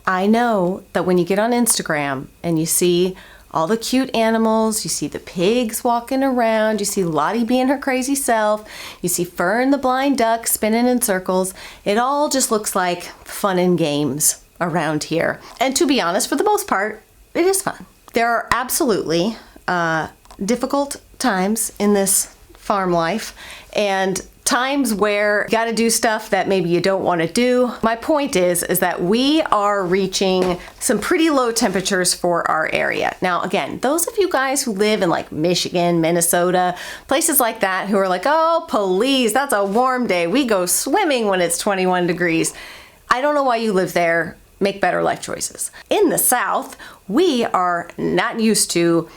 I know that when you get on Instagram and you see all the cute animals, you see the pigs walking around, you see Lottie being her crazy self, you see Fern the blind duck spinning in circles, it all just looks like fun and games around here. And to be honest, for the most part, it is fun. There are absolutely difficult times in this farm life, and times where you gotta do stuff that maybe you don't wanna do. My point is that we are reaching some pretty low temperatures for our area. Now, again, those of you guys who live in like Michigan, Minnesota, places like that, who are like, oh, please, that's a warm day. We go swimming when it's 21 degrees. I don't know why you live there. Make better life choices. In the South, we are not used to,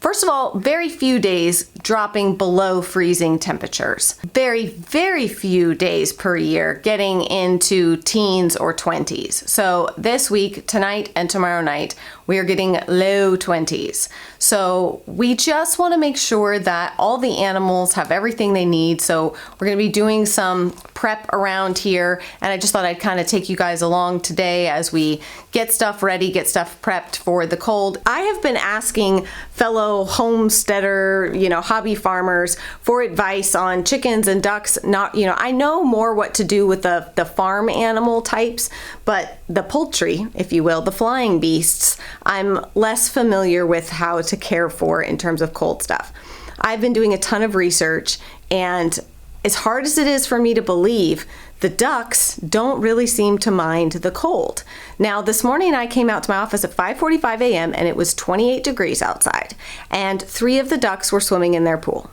first of all, very few days dropping below freezing temperatures. Very, very few days per year getting into teens or 20s. So this week, tonight and tomorrow night, we are getting low 20s. So we just want to make sure that all the animals have everything they need. So we're going to be doing some prep around here, and I just thought I'd kind of take you guys along today as we get stuff ready, get stuff prepped for the cold. I have been asking fellow homesteader, hobby farmers for advice on chickens and ducks. I know more what to do with the farm animal types, but the poultry, if you will, the flying beasts, I'm less familiar with how to care for in terms of cold stuff. I've been doing a ton of research, and as hard as it is for me to believe, the ducks don't really seem to mind the cold. Now, this morning I came out to my office at 5:45 a.m. and it was 28 degrees outside, and 3 of the ducks were swimming in their pool.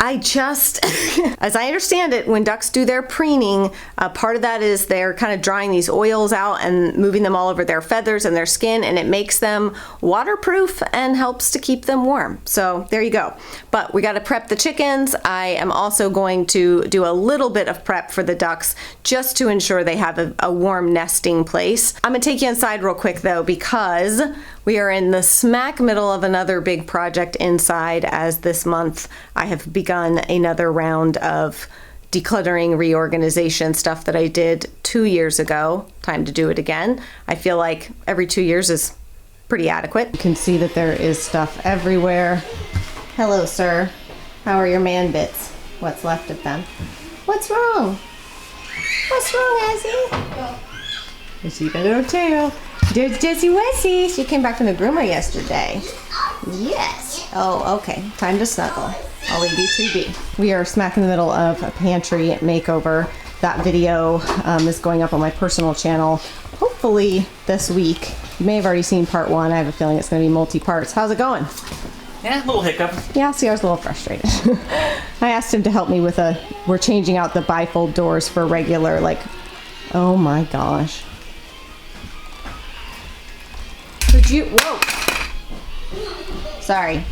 As I understand it, when ducks do their preening, part of that is they're kind of drying these oils out and moving them all over their feathers and their skin, and it makes them waterproof and helps to keep them warm. So there you go. But we got to prep the chickens. I am also going to do a little bit of prep for the ducks just to ensure they have a warm nesting place. I'm gonna take you inside real quick though, because we are in the smack middle of another big project inside, as this month I have begun another round of decluttering, reorganization, stuff that I did 2 years ago. Time to do it again. I feel like every 2 years is pretty adequate. You can see that there is stuff everywhere. Hello, sir. How are your man bits? What's left of them? What's wrong? What's wrong, Azzy? She got no tail. There's Jessie Wessie. She came back from the groomer yesterday. Yes. Oh, okay. Time to snuggle. I'll leave you to be. We are smack in the middle of a pantry makeover. That video is going up on my personal channel hopefully this week. You may have already seen part 1. I have a feeling it's going to be multi-parts. How's it going? Yeah, a little hiccup. Yeah, CR's a little frustrated. I asked him to help me with we're changing out the bifold doors for regular, oh my gosh. Could you, whoa. Sorry.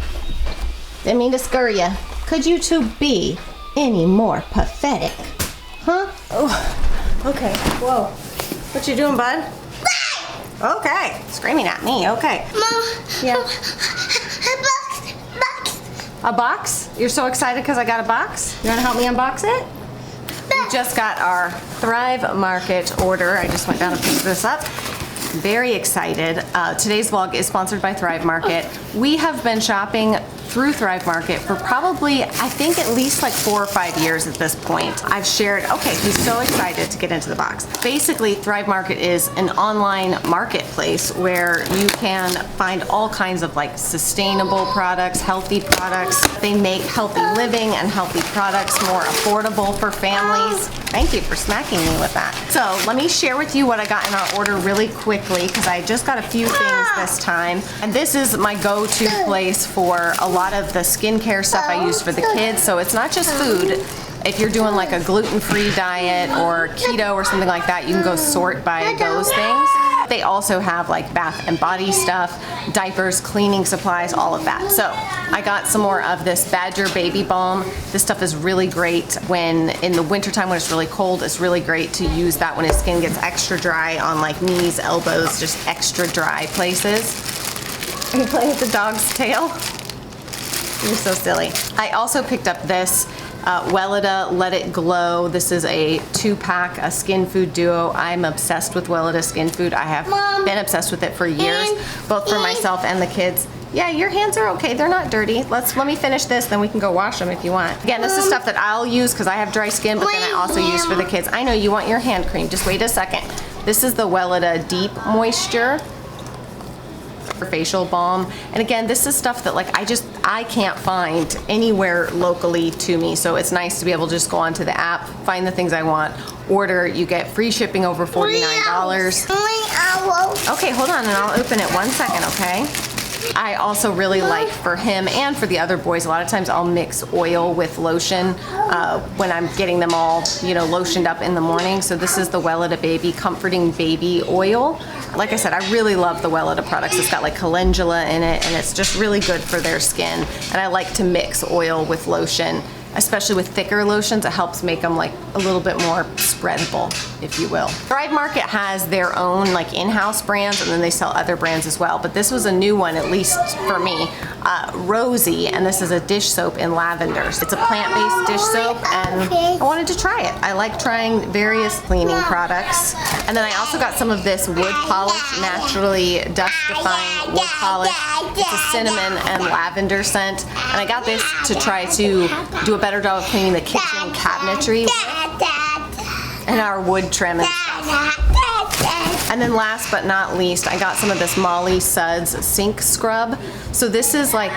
Didn't mean to scare you. Could you two be any more pathetic? Huh? Oh, okay. Whoa. What you doing, bud? Okay. Screaming at me. Okay. Mom. Yeah. A box. A box? You're so excited because I got a box? You want to help me unbox it? We just got our Thrive Market order. I just went down and picked this up. Very excited. Today's vlog is sponsored by Thrive Market. We have been shopping through Thrive Market for probably, I think, at least 4 or 5 years at this point. I've shared, okay, he's so excited to get into the box. Basically, Thrive Market is an online marketplace where you can find all kinds of sustainable products, healthy products. They make healthy living and healthy products more affordable for families. Thank you for smacking me with that. So let me share with you what I got in our order really quickly, because I just got a few things this time. And this is my go-to place for a lot of the skincare stuff I use for the kids. So it's not just food. If you're doing a gluten-free diet or keto or something like that, you can go sort by those things. They also have bath and body stuff, diapers, cleaning supplies, all of that. So I got some more of this Badger Baby Balm. This stuff is really great when in the wintertime when it's really cold. It's really great to use that when his skin gets extra dry on knees, elbows, just extra dry places. Are you playing with the dog's tail? You're so silly. I also picked up this Weleda Let It Glow. This is a 2-pack, a skin food duo. I'm obsessed with Weleda skin food. I have been obsessed with it for years, both for myself and the kids. Yeah, your hands are okay. They're not dirty. Let me finish this, then we can go wash them if you want. Again, this is stuff that I'll use because I have dry skin, but then I also use for the kids. I know you want your hand cream. Just wait a second. This is the Weleda Deep Moisture facial balm, and again, this is stuff that like I can't find anywhere locally to me, so it's nice to be able to just go onto the app, find the things I want, order. You get free shipping over $49. Okay, hold on, and I'll open it 1 second, okay? I also really like, for him and for the other boys, a lot of times I'll mix oil with lotion when I'm getting them all, you know, lotioned up in the morning. So this is the Weleda Baby Comforting Baby Oil. Like I said, I really love the Weleda products. It's got like calendula in it, and it's just really good for their skin. And I like to mix oil with lotion, especially with thicker lotions. It helps make them like a little bit more spreadable, if you will. Thrive Market has their own like in-house brands, and then they sell other brands as well. But this was a new one, at least for me, Rosie, and this is a dish soap in lavender. It's a plant-based dish soap, and I wanted to try it. I like trying various cleaning products. And then I also got some of this wood polish, naturally dust-defying wood polish. It's a cinnamon and lavender scent, and I got this to try to do a better job of cleaning the kitchen cabinetry and our wood trim and stuff. And then last but not least, I got some of this Molly Suds Sink Scrub. So this is like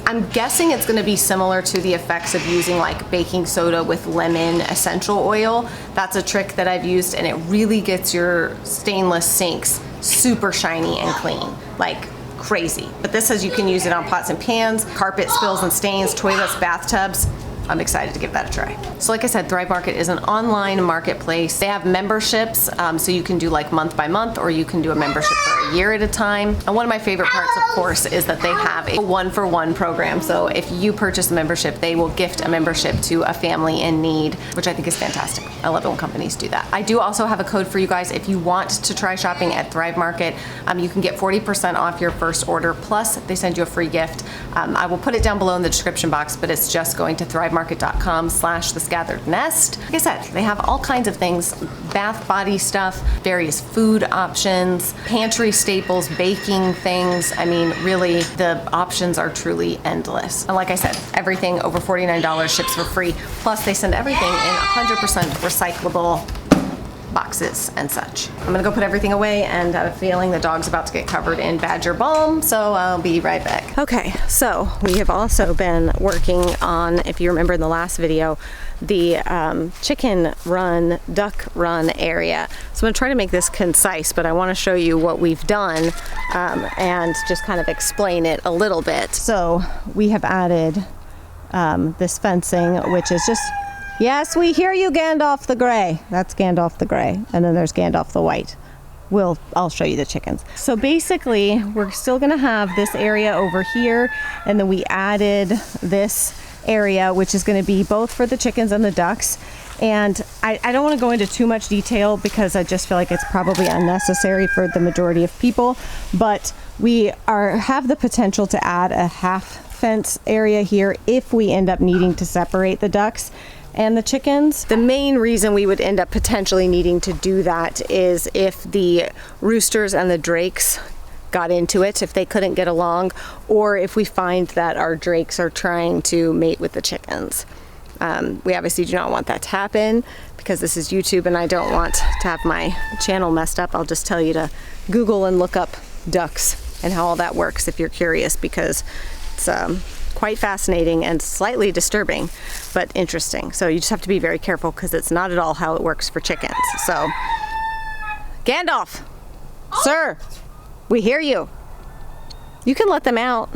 I'm guessing it's gonna be similar to the effects of using like baking soda with lemon essential oil. That's a trick that I've used, and it really gets your stainless sinks super shiny and clean, like crazy. But this says you can use it on pots and pans, carpet spills and stains, toilets, bathtubs. I'm excited to give that a try. So like I said, Thrive Market is an online marketplace. They have memberships, so you can do like month by month, or you can do a membership for a year at a time. And one of my favorite parts, of course, is that they have a 1-for-1 program. So if you purchase a membership, they will gift a membership to a family in need, which I think is fantastic. I love it when companies do that. I do also have a code for you guys. If you want to try shopping at Thrive Market, you can get 40% off your first order, plus they send you a free gift. I will put it down below in the description box, but it's just going to thrivemarket.com/thesgatherednest. Like I said, they have all kinds of things, bath body stuff, various food options, pantry staples, baking things. I mean, really, the options are truly endless. And like I said, everything over $49 ships for free, plus they send everything in 100% recyclable boxes and such. I'm gonna go put everything away, and I have a feeling the dog's about to get covered in badger balm, so I'll be right back. Okay, so we have also been working on, if you remember in the last video, the chicken run, duck run area. So I'm gonna try to make this concise, but I wanna show you what we've done and just kind of explain it a little bit. So we have added this fencing, which is just, yes, we hear you, Gandalf the Grey. That's Gandalf the Grey. And then there's Gandalf the White. I'll show you the chickens. So basically, we're still gonna have this area over here, and then we added this area, which is gonna be both for the chickens and the ducks. And I don't wanna go into too much detail because I just feel like it's probably unnecessary for the majority of people, but we have the potential to add a half fence area here if we end up needing to separate the ducks and the chickens. The main reason we would end up potentially needing to do that is if the roosters and the drakes got into it, if they couldn't get along, or if we find that our drakes are trying to mate with the chickens. We obviously do not want that to happen because this is YouTube and I don't want to have my channel messed up. I'll just tell you to Google and look up ducks and how all that works if you're curious, because it's quite fascinating and slightly disturbing, but interesting. So you just have to be very careful because it's not at all how it works for chickens. So, Gandalf, sir, we hear you. You can let them out.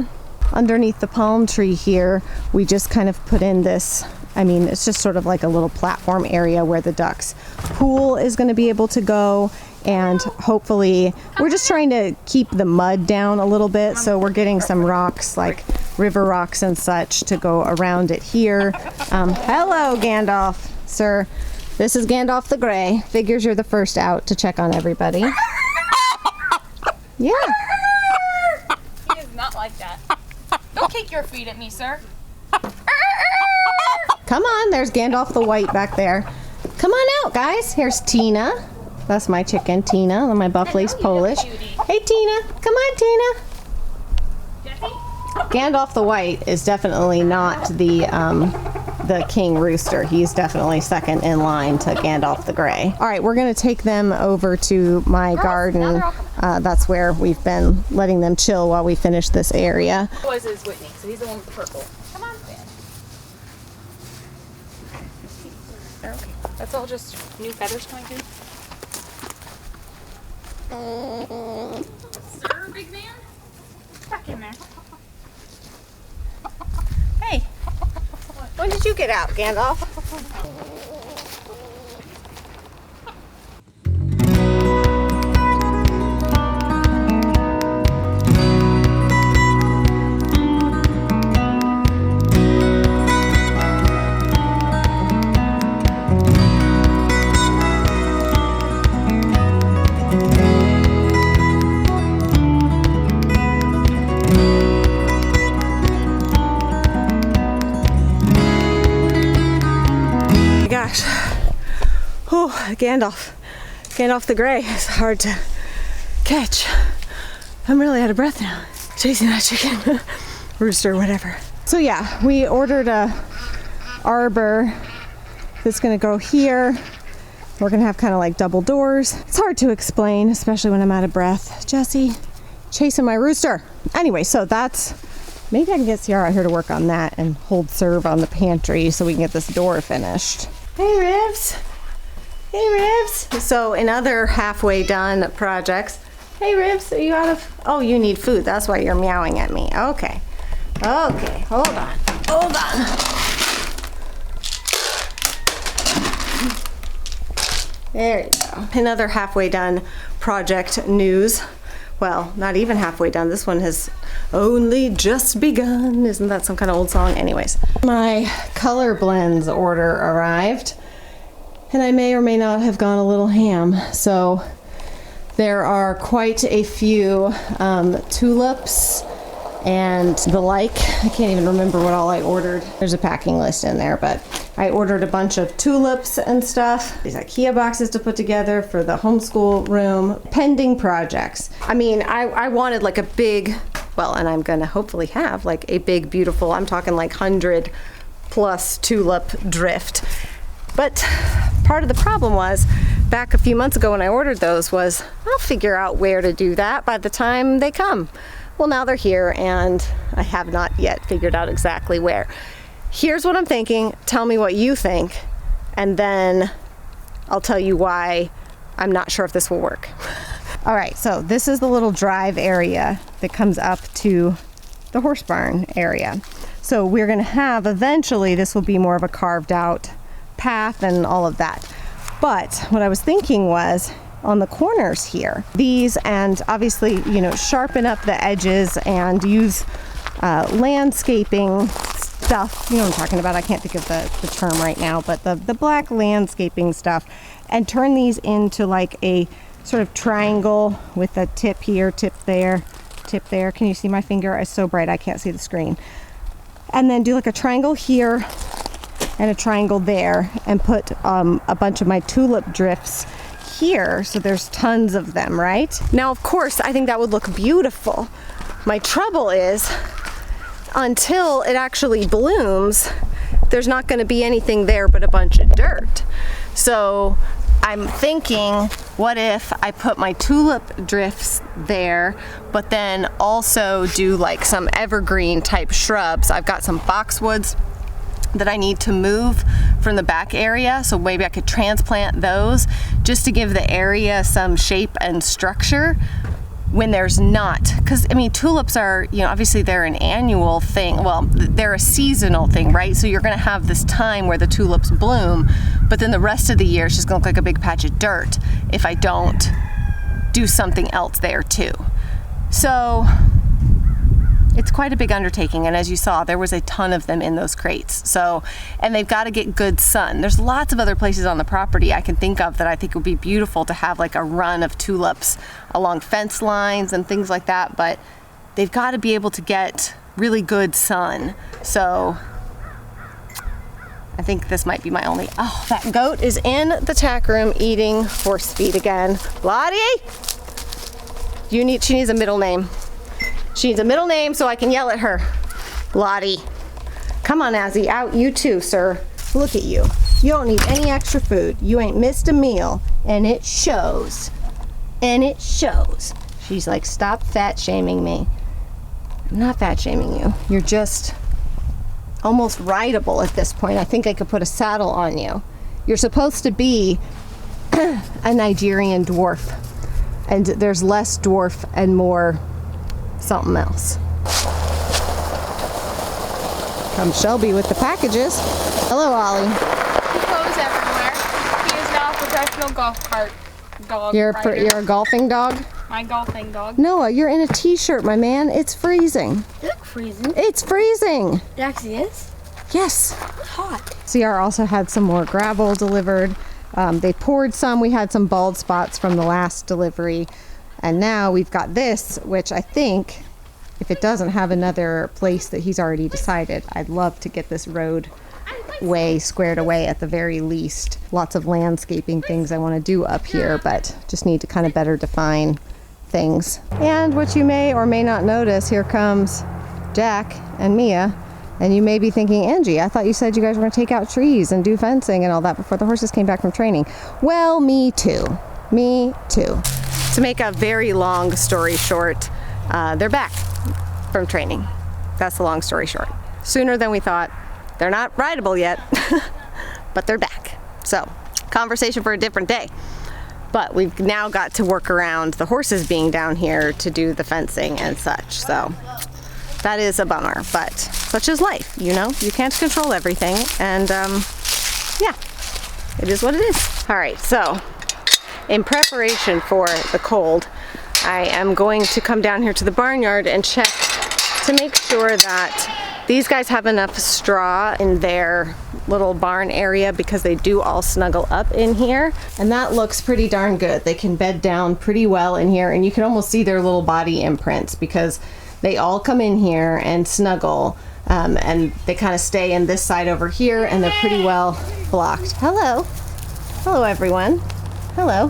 Underneath the palm tree here, we just kind of put in this, I mean, it's just sort of like a little platform area where the ducks' pool is going to be able to go. And hopefully, we're just trying to keep the mud down a little bit. So we're getting some rocks, like river rocks and such, to go around it here. Hello, Gandalf, sir. This is Gandalf the Grey. Figures you're the first out to check on everybody. Yeah. He does not like that. Don't kick your feet at me, sir. Come on, there's Gandalf the White back there. Come on out, guys. Here's Tina. That's my chicken, Tina, and my buff lace Polish. Hey, Tina. Come on, Tina. Gandalf the White is definitely not the king rooster. He's definitely second in line to Gandalf the Gray. All right, we're gonna take them over to my garden. That's where we've been letting them chill while we finish this area. Boys is Whitney, so he's the one with the purple. Come on, Ben. They're okay. That's all just new feathers coming through. Sir, big man? Back in there. Hey, when did you get out, Gandalf? Gosh, oh, Gandalf the Gray is hard to catch. I'm really out of breath now, chasing that chicken, rooster, whatever. So yeah, we ordered a arbor that's gonna go here. We're gonna have kind of like double doors. It's hard to explain, especially when I'm out of breath. Jesse, chasing my rooster. Anyway, so that's, maybe I can get Sierra out here to work on that and hold serve on the pantry so we can get this door finished. Hey, Ribs. Hey, Ribs. So in other halfway done projects, hey, Ribs, are you out of, oh, you need food. That's why you're meowing at me. Okay. Okay, hold on. Hold on. There you go. Another halfway done project news. Well, not even halfway done. This one has only just begun. Isn't that some kind of old song? Anyways, my color blends order arrived, and I may or may not have gone a little ham. So there are quite a few tulips and the like. I can't even remember what all I ordered. There's a packing list in there, but I ordered a bunch of tulips and stuff. These IKEA boxes to put together for the homeschool room. Pending projects. I mean, I wanted like a big, well, and I'm gonna hopefully have like a big, beautiful, I'm talking like 100+ tulip drift. But part of the problem was, back a few months ago when I ordered those, was I'll figure out where to do that by the time they come. Well, now they're here and I have not yet figured out exactly where. Here's what I'm thinking. Tell me what you think, and then I'll tell you why I'm not sure if this will work. All right, so this is the little drive area that comes up to the horse barn area. So we're gonna have, eventually, this will be more of a carved out path and all of that. But what I was thinking was, on the corners here, these, and obviously, you know, sharpen up the edges and use landscaping stuff. You know what I'm talking about. I can't think of the term right now, but the black landscaping stuff, and turn these into like a sort of triangle with a tip here, tip there, tip there. Can you see my finger? It's so bright I can't see the screen. And then do like a triangle here and a triangle there, and put a bunch of my tulip drifts here, so there's tons of them, right? Now, of course, I think that would look beautiful. My trouble is, until it actually blooms, there's not going to be anything there but a bunch of dirt. So I'm thinking, what if I put my tulip drifts there, but then also do like some evergreen type shrubs. I've got some boxwoods that I need to move from the back area, so maybe I could transplant those just to give the area some shape and structure when there's not, because I mean, tulips are, you know, obviously they're an annual thing. Well, they're a seasonal thing, right? So you're gonna have this time where the tulips bloom, but then the rest of the year it's just gonna look like a big patch of dirt if I don't do something else there too. So it's quite a big undertaking, and as you saw, there was a ton of them in those crates. So, and they've got to get good sun. There's lots of other places on the property I can think of that I think would be beautiful to have like a run of tulips along fence lines and things like that, but they've got to be able to get really good sun. So I think this might be my only. Oh, that goat is in the tack room eating horse feed again. Lottie, she needs a middle name. She needs a middle name so I can yell at her. Lottie, come on, Azzy, out you too, sir. Look at you. You don't need any extra food. You ain't missed a meal, and it shows. And it shows. She's like, stop fat shaming me. I'm not fat shaming you. You're just almost rideable at this point. I think I could put a saddle on you. You're supposed to be a Nigerian dwarf, and there's less dwarf and more something else. Comes Shelby with the packages. Hello, Ollie. He goes everywhere. He is now a professional golf cart dog. You're a golfing dog? My golfing dog. Noah, you're in a t-shirt, my man. It's freezing. Look, freezing. It's freezing. It actually is. Yes. It's hot. CR also had some more gravel delivered. They poured some. We had some bald spots from the last delivery. And now we've got this, which I think, if it doesn't have another place that he's already decided, I'd love to get this roadway squared away at the very least. Lots of landscaping things I want to do up here, but just need to kind of better define things. And what you may or may not notice, here comes Jack and Mia. And you may be thinking, Angie, I thought you said you guys were going to take out trees and do fencing and all that before the horses came back from training. Well, me too. Me too. To make a very long story short, they're back from training. That's the long story short. Sooner than we thought. They're not rideable yet, but they're back. So, conversation for a different day. But we've now got to work around the horses being down here to do the fencing and such. So, that is a bummer, but such is life, you know? You can't control everything, and yeah, it is what it is. All right, so in preparation for the cold, I am going to come down here to the barnyard and check to make sure that these guys have enough straw in their little barn area, because they do all snuggle up in here, and that looks pretty darn good. They can bed down pretty well in here, and you can almost see their little body imprints because they all come in here and snuggle, and they kind of stay in this side over here, and they're pretty well blocked. Hello. Hello, everyone. Hello.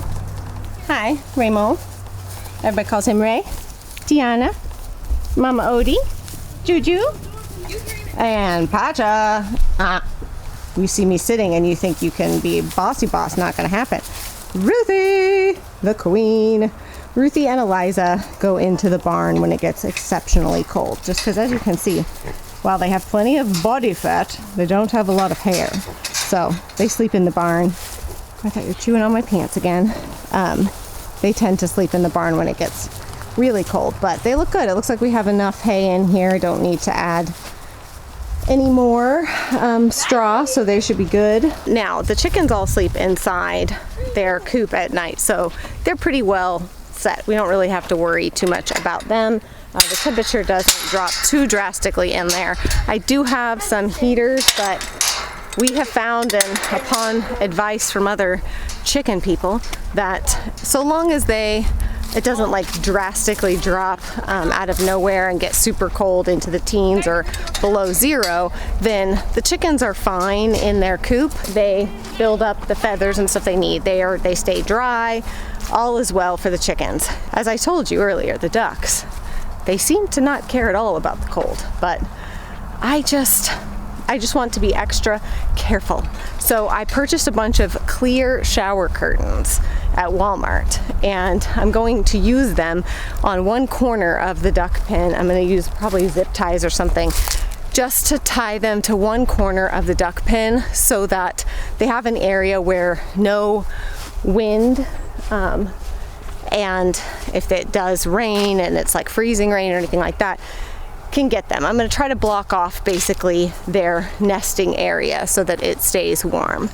Hi, Raymond. Everybody calls him Ray. Tiana. Mama Odie. Juju. And Pacha. You see me sitting and you think you can be bossy boss. Not going to happen. Ruthie, the queen. Ruthie and Eliza go into the barn when it gets exceptionally cold, just because, as you can see, while they have plenty of body fat, they don't have a lot of hair. So they sleep in the barn. I thought you were chewing on my pants again. They tend to sleep in the barn when it gets really cold, but they look good. It looks like we have enough hay in here. Don't need to add any more straw, so they should be good. Now, the chickens all sleep inside their coop at night, so they're pretty well set. We don't really have to worry too much about them. The temperature doesn't drop too drastically in there. I do have some heaters, but we have found, and upon advice from other chicken people, that so long as it doesn't like drastically drop out of nowhere and get super cold into the teens or below zero, then the chickens are fine in their coop. They build up the feathers and stuff they need. They stay dry. All is well for the chickens. As I told you earlier, the ducks, they seem to not care at all about the cold, but I just want to be extra careful. So I purchased a bunch of clear shower curtains at Walmart, and I'm going to use them on one corner of the duck pen. I'm going to use probably zip ties or something just to tie them to one corner of the duck pen so that they have an area where no wind, and if it does rain and it's like freezing rain or anything like that, can get them. I'm going to try to block off basically their nesting area so that it stays warm.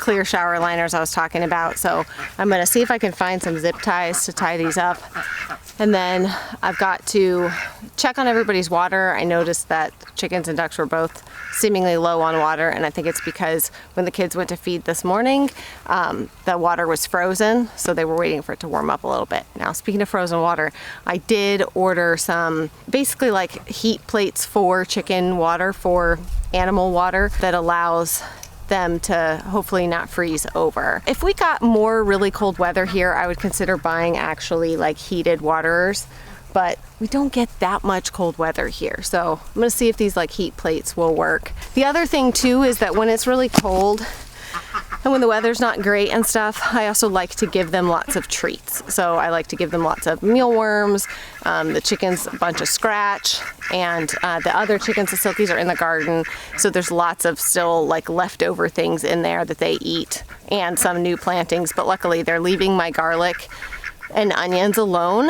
clear shower liners I was talking about. So I'm gonna see if I can find some zip ties to tie these up. And then I've got to check on everybody's water. I noticed that chickens and ducks were both seemingly low on water, and I think it's because when the kids went to feed this morning, the water was frozen, so they were waiting for it to warm up a little bit. Now, speaking of frozen water, I did order some basically like heat plates for chicken water, for animal water, that allows them to hopefully not freeze over. If we got more really cold weather here, I would consider buying actually like heated waterers, but we don't get that much cold weather here. So I'm gonna see if these like heat plates will work. The other thing too is that when it's really cold and when the weather's not great and stuff, I also like to give them lots of treats. So I like to give them lots of mealworms, the chickens a bunch of scratch, and the other chickens, the silkies, are in the garden. So there's lots of still like leftover things in there that they eat, and some new plantings, but luckily they're leaving my garlic and onions alone,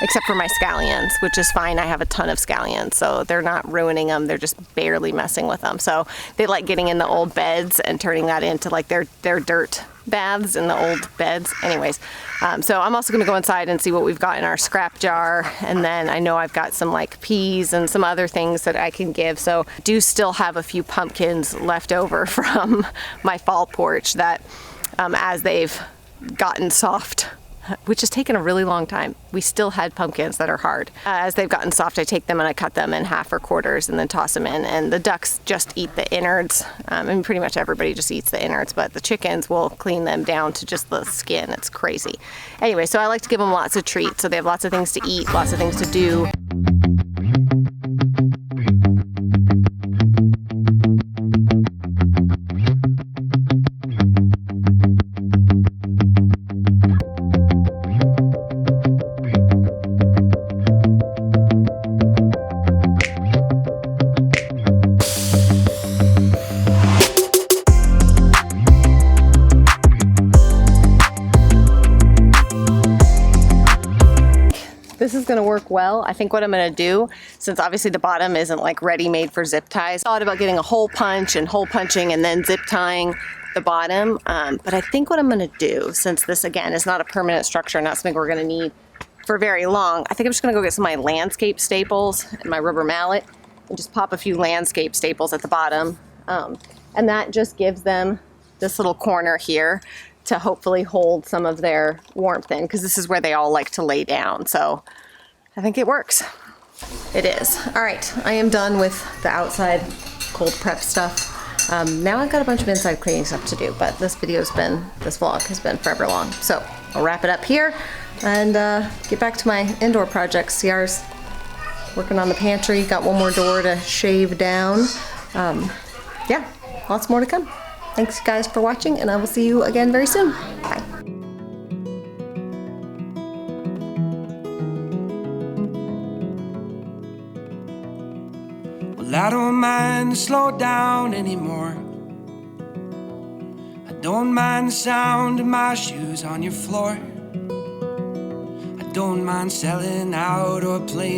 except for my scallions, which is fine. I have a ton of scallions, so they're not ruining them. They're just barely messing with them. So they like getting in the old beds and turning that into like their dirt baths in the old beds. Anyways, so I'm also gonna go inside and see what we've got in our scrap jar. And then I know I've got some like peas and some other things that I can give. So I do still have a few pumpkins left over from my fall porch that as they've gotten soft, which has taken a really long time. We still had pumpkins that are hard. As they've gotten soft, I take them and I cut them in half or quarters and then toss them in. And the ducks just eat the innards. I mean, pretty much everybody just eats the innards, but the chickens will clean them down to just the skin. It's crazy. Anyway, so I like to give them lots of treats. So they have lots of things to eat, lots of things to do. This is gonna work well. I think what I'm gonna do, since obviously the bottom isn't like ready made for zip ties, I thought about getting a hole punch and hole punching and then zip tying the bottom. But I think what I'm gonna do, since this again is not a permanent structure, not something we're gonna need for very long, I think I'm just gonna go get some of my landscape staples and my rubber mallet and just pop a few landscape staples at the bottom. And that just gives them this little corner here to hopefully hold some of their warmth in, because this is where they all like to lay down. So I think it works. It is. All right, I am done with the outside cold prep stuff. Now I've got a bunch of inside cleaning stuff to do, but this vlog has been forever long. So I'll wrap it up here and get back to my indoor projects. CR's working on the pantry, got one more door to shave down. Yeah, lots more to come. Thanks guys for watching, and I will see you again very soon. Bye. Well, I don't mind to slow down anymore. I don't mind the sound of my shoes on your floor. I don't mind selling out or playing